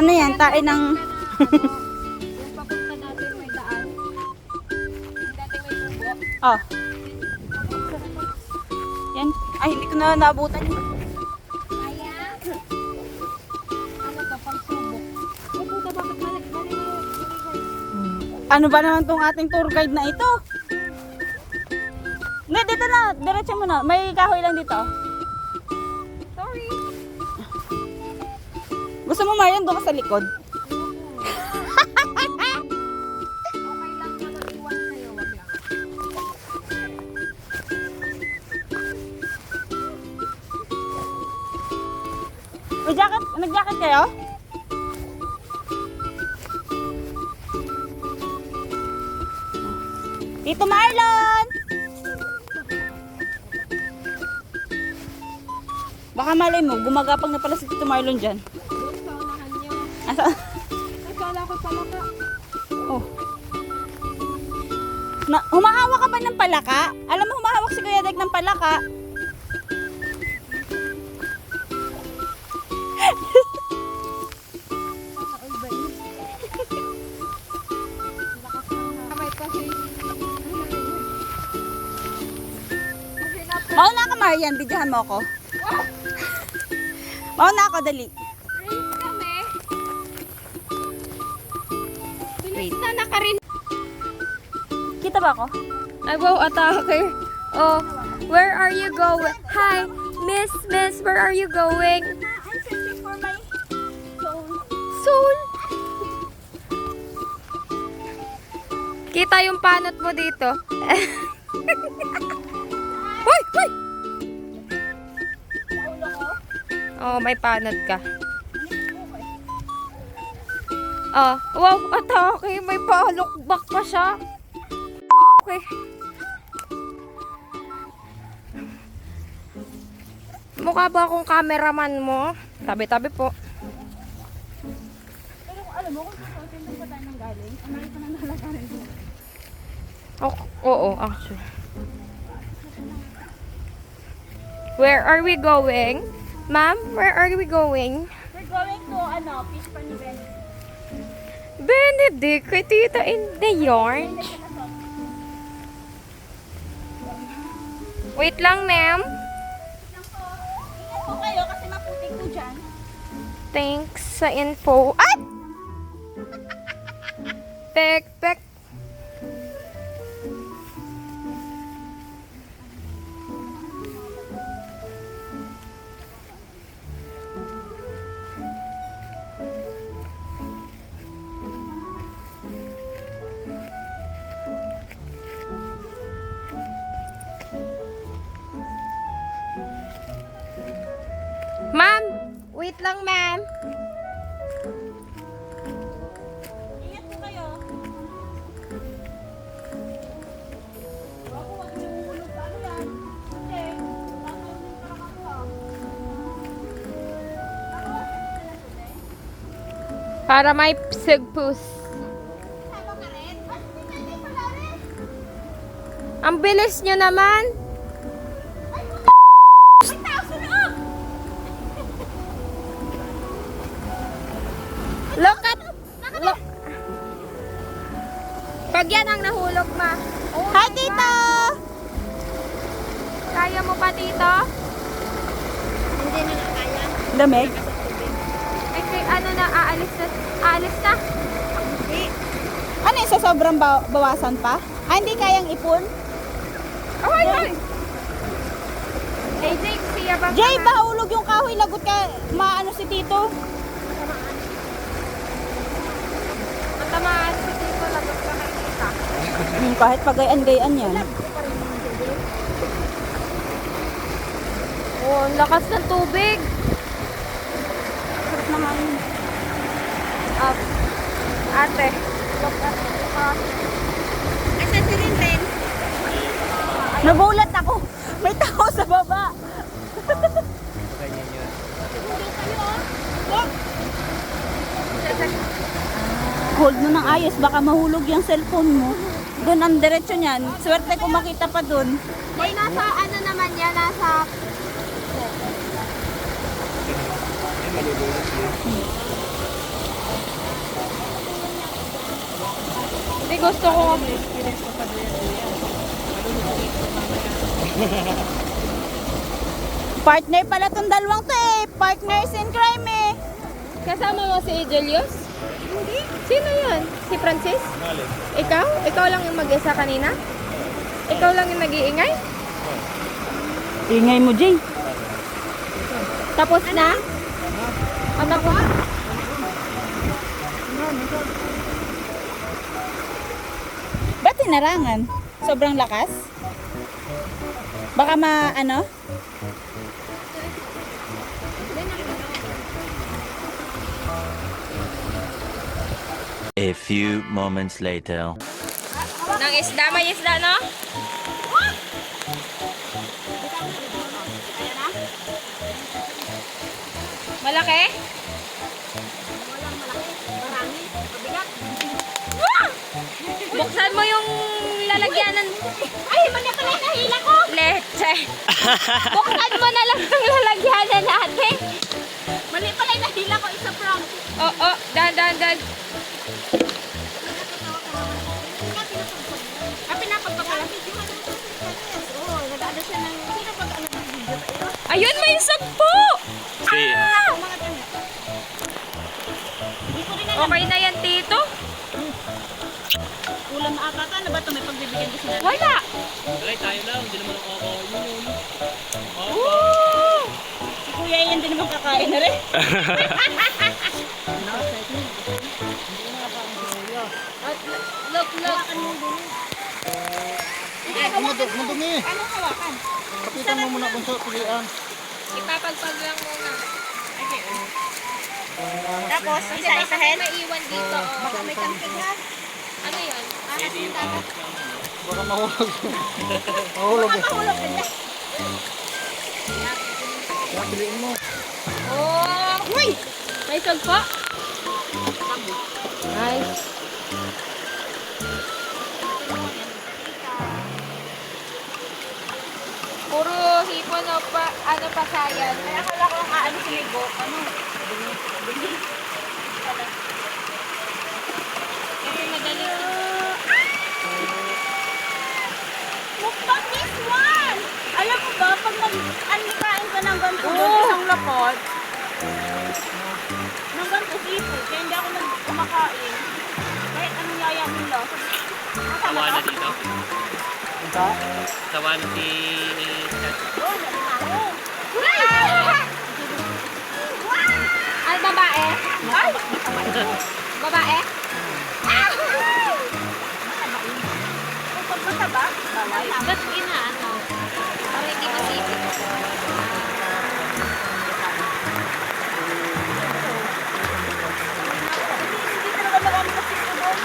Ano yan? Tae ng... Yung papunta dati may daan. Yung dati may tubo. Oh. Yan. Ay, hindi ko na naabutan yun. Kaya? Ano ka, pagsubok? Ay, puta, bakit balik? Ano ba naman tong ating tour guide na ito? Hindi, dito na. Diretso mo na. May kahoy lang dito. Sorry. Gusto mo, Marian, doon ka sa likod? Okay lang na mag-iwan sa'yo, wag lang. May jacket? Nag-jacket kayo? Tito Marlon! Baka malay mo, gumagapang na pala si Tito Marlon dyan. Doon sa unahan niyo. Asa? Ay, kala ko pala ka. Oh. Humahawak ka ba ng palaka? Alam mo, humahawak si Kuya Dek ng palaka. Ay, ba yun? Lakas ng kamay kasi. Mauna ka, Marian. Bidyahan mo ako. Mauna ako, dali. Race kami. Wait. Bilis na nakarin. Kita ba ako? Ay, wow, atake. Oh, where are you going? Hi, miss, where are you going? I'm searching for my soul. Soul. Kita yung panot mo dito. Hoy, hoy! Sa ulo ko. Oh, may panot ka. Oh, wow, atake. May palokbak pa siya. Okay. Mukha ba akong cameraman mo? Tabi-tabi po. Pero kung alam mo, kung saan pa tayo nang galing, ang laki pa nang nalagarin mo. Oo, actually. Where are we going? Ma'am, where are we going? We're going to, fish pan ni Benny. Benedict, kay tita in the yard. Wait lang, ma'am. Ingat po kayo kasi maputik po dyan. Thanks sa info. Ay! Pek, pek. Ma'am, wait lang, ma'am. Ingat po kayo. Ako, wag niyo humulog sa ano yan. Kasi, tatawin yung karakasa. Para may sigpus. Sama ka rin? Ay, hindi pala rin. Ang bilis nyo naman. May tao sa loob! Look at... Look. Pag yan ang nahulog, ma. Oh Hi, my Tito! God. Kaya mo pa, tito? Hindi na kaya. Lamig? Ay, kay ano na, aalis na. Aalis na. Hindi. Ano yung sa sobrang bawasan pa? Ah, hindi kayang ipon? Oh, ay, ay. Hey, Jake, siya ba? Jay, bahulog yung kahoy. Lagot ka. Maano si Tito? Matamaan si tito, lagot ka kay tita. Kahit pagayan-gayan yan. Oh, ang lakas ng tubig. Sarap naman. Up. Ate, look at Asa si Rin? Nabulat ako. May tao sa baba. Hold mo ng ayos. Baka mahulog yung cellphone mo. Doon ang diretsyo niyan. Swerte kung makita pa doon. May nasa ano naman yan, nasa... Hindi gusto ko. Partner pala tong dalawang to eh. Partners in crime eh. Kasama mo si Julius? Hindi. Sino yun? Si Francis? Ikaw? Ikaw lang yung mag-isa kanina? Ikaw lang yung nag-iingay? Ingay mo, Jay. Tapos na? O tapos? Ba't tinarangan? Sobrang lakas? Baka ano? A few moments later. Nang isda, may isda, no? Malaki? Ah! Buksan mo yung lalagyanan. Ay, mali pala yung nahila ko. Leche. Buksan mo na lang yung lalagyanan natin. Mali pala yung nahila ko. Isa prank. Oo, dan. Pinapagpapala. Nag-ano siya ng... Sino pag-ano ng video? Ayun, may sampo! Ah! Okay na yan, Tito? Ulam na ata. Ano ba ito? May pagbibigyan ko sila. Wala. Alay, tayo lang. Hindi naman ako kakain yun. Woo! Si Kuya yan din naman kakain na rin. Look. Madumi. Anong hawakan? Kapitan mo muna kung sa pilihan. Ipapagpag lang muna. Tapos, Kasi isa-isahin. baka may iwan dito. Oh. Baka may kampig ha. Ano yun? Baka mahulog. Mahulog eh. Mahulog ka dyan. Kaya piliin mo. Oh! Uy! May sagpo? Nice. Puro hipon o pa, ano pa sayan. Ay, akala ko ang aano si Ligo. Ano? Kasi madali. Mukbang this one! Alam mo ba, pag nag-anikain ka ng ganito doon, isang lapot, ng ganito seafood, kaya hindi ako kumakain. Kahit anong yaya nila. Tawa na dito. Punta. Tawa na si... Ay, babae? Ay! Babae? Pag mataba, bawal. Ba't inaano? Para hindi masipit. Hindi talaga marami kasi ito doon.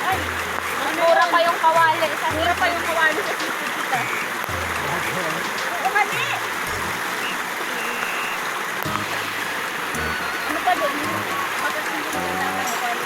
Ay, Mura pa yung kawali. mura pa yung kawali sa seafood kita. Oo, mali! Ano pa doon? Pagkasunod ko na ang kawali.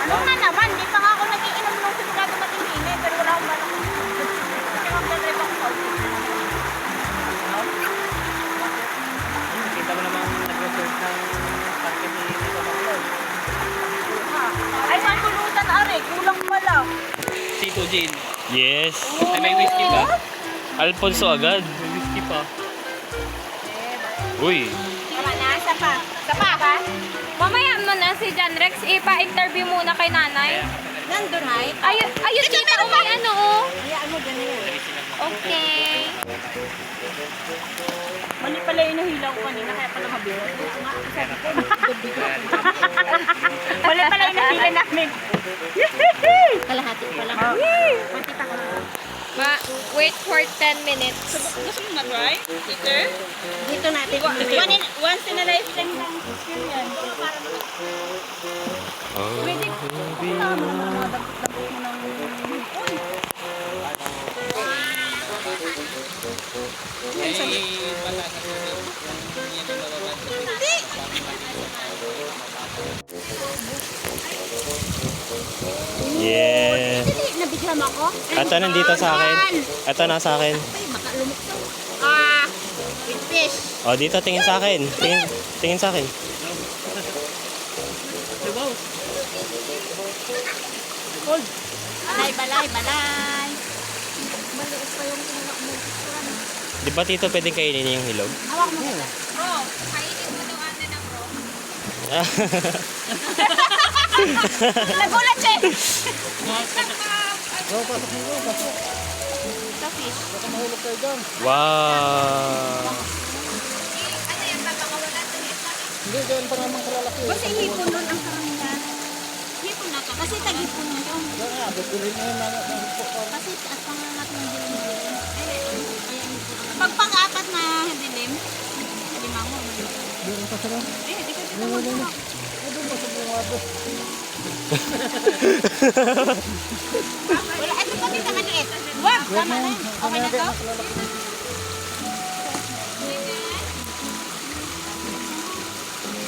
Ano nga naman, di pa nga ako nagiinom nung simula dumating din eh, pero wala akong balak. Kasi magdadrive ako sa office. Kita mo namang nag-research ng parking ni Tito Maclon. Ay, saan pulutan are? Kulang pala. Tito Jean. Yes. Ay, may whiskey pa. Alfonso agad. May whiskey pa. Uy. Tama na, isa pa. Isa pa. Mamaya mo na si John Rex, ipa-interview muna kay nanay. Nandun ay. Ayun tita, may ano oh. Hayaan mo, dyan na yun. Okay. Mali pala yung nahila ko kanina, kaya pala mabigat. Mali pala yung nahila namin. Kalahati pa lang. Wait for 10 minutes. Gusto mo mag-try? Dito natin. Once in a lifetime lang experience. Pwede. Tama naman ang mga dagdag mo ng hipon. Yeah. Hindi, nabigyan ako. Ito nandito sa akin. Ito nasa akin. Ay, baka lumukso. With fish. O, dito tingin sa akin. Tingin sa akin. Balay. Di ba tito pwedeng kainin yung hilog? Hawak mo. Bro, kainin mo daw ano ng bro. Nagulat siya. Go, pasok mo. Pasok. Sa fish. Baka mahulog kayo dyan. Wow. Ano yan, papakawalan sa ito? Hindi, dyan pa naman kalalaki. Kasi hipon nun ang karamihan. Hipon na to. Kasi tag-hipon nun yun. Diyan nga, bibili na yun namin ng hipon ko. Kasi taas pangangat ng dilim. Pag pang-apat na dilim, limango. Meron pa sila. Di ko dito mag-amak. Ay, doon mo sa bungado. Wala, ito pa dito maliit. Wag, tama na. Okay na to?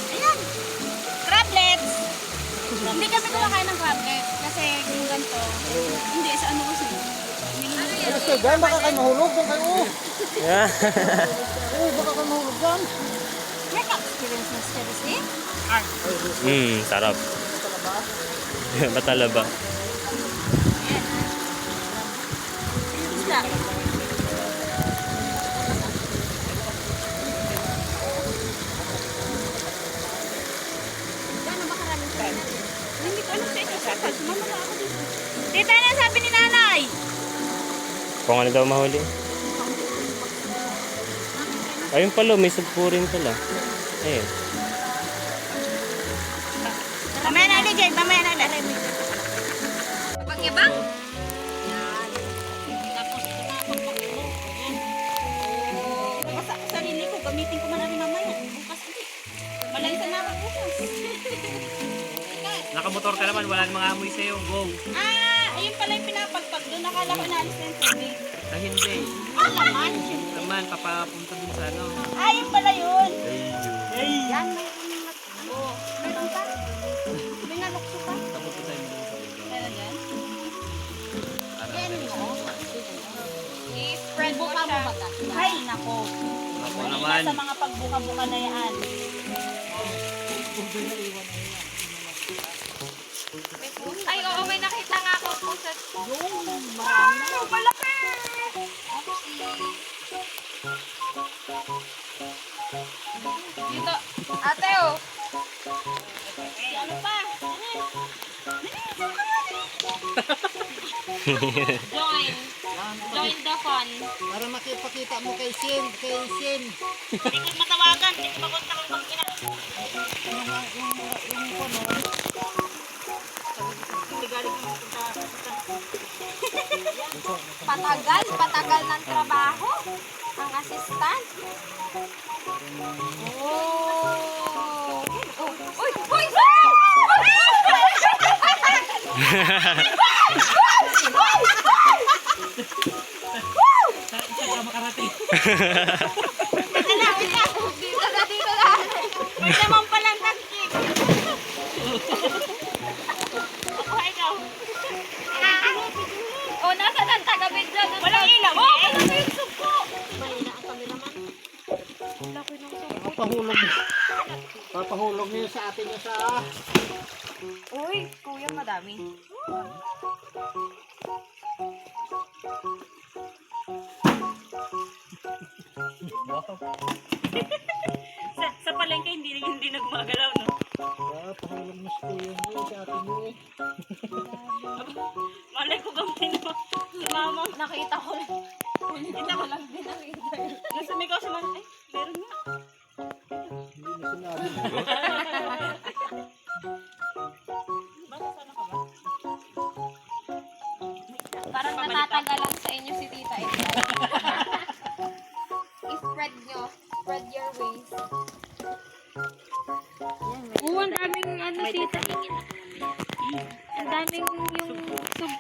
Ayan. Crablets. Hindi kami kumakain ng crablets. Kasi yung ganito. Hindi, sa ano kasi. Alas kayo dyan, baka kayo mahulog. Doon kayo. Yeah. Baka kayo mahulog dyan. May ka-experience na service eh. Sarap. Matalaba. Isla. Gano'n ba karaming pera? Hindi ko alam sa inyo. Sumama na ako dito. Tita, ano sabi ni nanay? Kung ano daw mahuli. Ayun pala, may sugpo rin pala. Ayun. Mamaya na ulit, Jay. Mamaya na ulit. Pag-ibang? Tapos ito na akong pagpulo. Ito sa sarili ko, gamitin ko man rin mamaya. Bukas ulit. Malaysa na ako bukas. Nakamotor ka naman, wala namang amoy sa'yo. Go. Ayun pala yung pinapagpag doon. Nakala ko naalis na yung tubig. Ay, hindi. Laman. Naman, papapunta dun sa ano. Ayun pala yun. Hey! Yan, may meron pa. May nalukso pa. Tapunta tayo dun sa lugar. Meron yan. Yan mo. I-spread mo Buka mo siya. ba ka? Ay, nako. Ako Mahina naman. sa mga pagbuka-buka na yan. Ay, oo, may nakita nga ako po sa... Marami. Malaki! Dito. Ate, oh. Si ano pa? Join. Join the fun. Para makipakita mo kay Shin. Hindi ko matawagan. Hindi ko makontak ang pag-ina. Hindi galing ko Patagal ng trabaho. Ang assistant. Oh. Uy! Uy! Dito na. Dito na. May naman palang tagkik. Ako, ikaw. Oh, nasa ng taga-video. Walang ilaw. Oh, malaki yung suko. Mahina ang cameraman. Laki ng suko. Papahulog niyo sa atin niya sa... Uy, kuya, madami. Sa palengke, hindi nagmagalaw, no? Papahulog mo si kuya mo, si ate mo. Malay ko gamitin mo. Mama. Nakita ko lang. Nakita ko lang din nakita. Nasa may kasi man. Ay, meron nga. Hindi mo sinabi. Bakit sana ka ba? Parang natatagalan sa inyo si Tita Ito. I-spread nyo. Spread your wings. Oo, ang daming ano, Tita. Ang daming yung sub.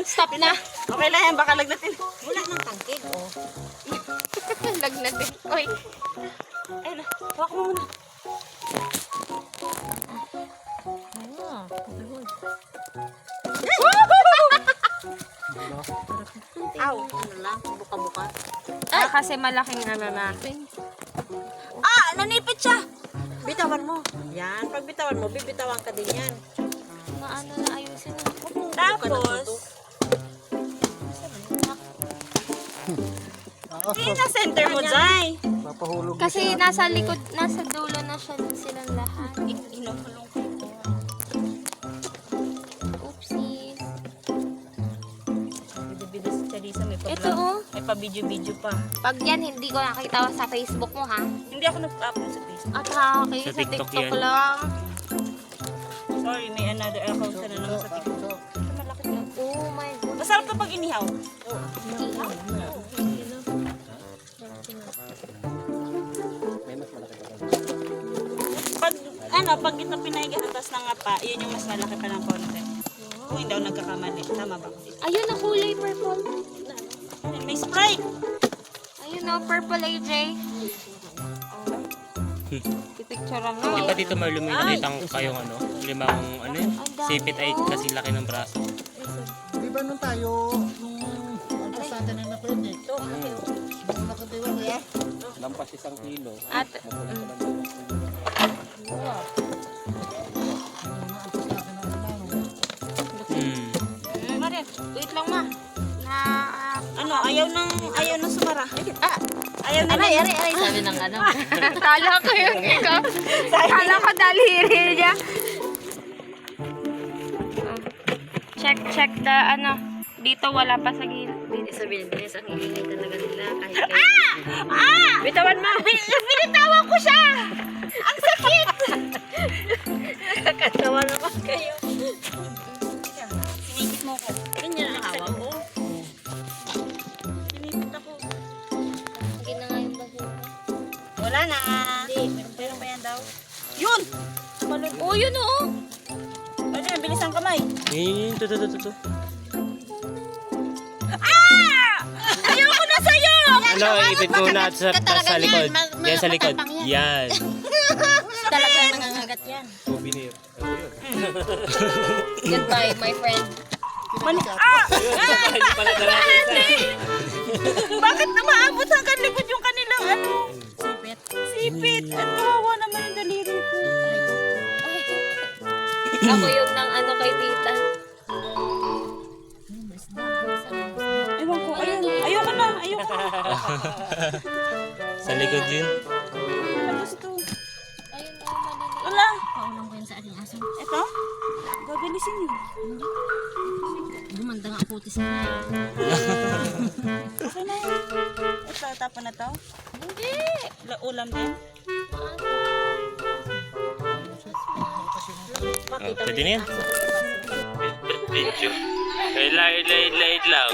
Stop na. Okay lang yan, baka lagnatin. Wala nang tangkid, oh. Lagnatin. Oy. Ayun na, hawak mo muna. Aw, ano lang, buka-buka. Kasi malaking ano na. Ah, nanipit siya! Bitawan mo. Yan, pag bitawan mo, bibitawan ka din yan. Maano na ayusin na. Tapos, na center mo, Jai. Papahulog mo Kasi nasa likod, nasa dulo na siya silang lahat. Inuhulong ko. Oopsies. Bida-bida si Charissa, may Ito oh. May pa-video-video pa. Pag yan, hindi ko nakita sa Facebook mo ha. Hindi ako nag-upload sa Facebook. At okay, Sa sa TikTok TikTok yan. lang. Sorry, may another account na naman sa TikTok. Malaki lang. Oh my God. Masarap to pag inihaw. Ihaw. Pag, pag ito pinaigahatas ng ngapa, yun yung mas malaki pa ng konti. Kung hindi ako nagkakamali. Tama ba? Ayun na kulay purple. May Sprite! Ayun na, purple AJ. Pipicturean na. Di ba dito Marlo may nakita kayong ano? Limang ano yun? Ang dami Sipit ay ko. kasi laki ng braso. Di ba nung tayo, nung sa atin na napinig? Nung nakatiwa kaya? Lampas 1 kilo. At, Marin, wait lang ma. Na, ayaw nang sumara. Ayaw na aray, sabi ng ano. Kala ko yung ikaw. Kala ko daliri niya. Check the ano. Dito wala pa sa gilid. Sabihin, bilis ang ingay talaga nila kahit kayo. Bitawan mo! Binitawan ko siya! Ang sakit! Nakakatawa naman kayo. Sinipit mo ko. Ganyan ang hawak ko. Sinipit ako. Hindi na nga yung basura. Wala na. Hindi, meron pa yan daw. Yun! Oh, yun oo. Ano yan, bilis ang kamay. Yun. Ayoko na sa'yo! Ano, ipit mo na sa likod. Yan sa likod. Yan. Talaga nangangagat yan. Souvenir. Goodbye, my friend. Hindi pala dala. Bakit na maabot hanggang likod yung kanilang ano? Sipit. Sipit. At kawawa naman yung daliri ko. Ako yung nang ano kay tita. Ewan ko. Ayoko na. Sa likod yun. Gusto. Ayun na yung maliliit. Wala. Paulang ko yun sa aking aso. Ito? Gagalisin yun. Gumanda nga ang putis na. Okay na yun. Ito, tapon na to. Hindi. Ulam din. Pwede na yan. Video. Light lang.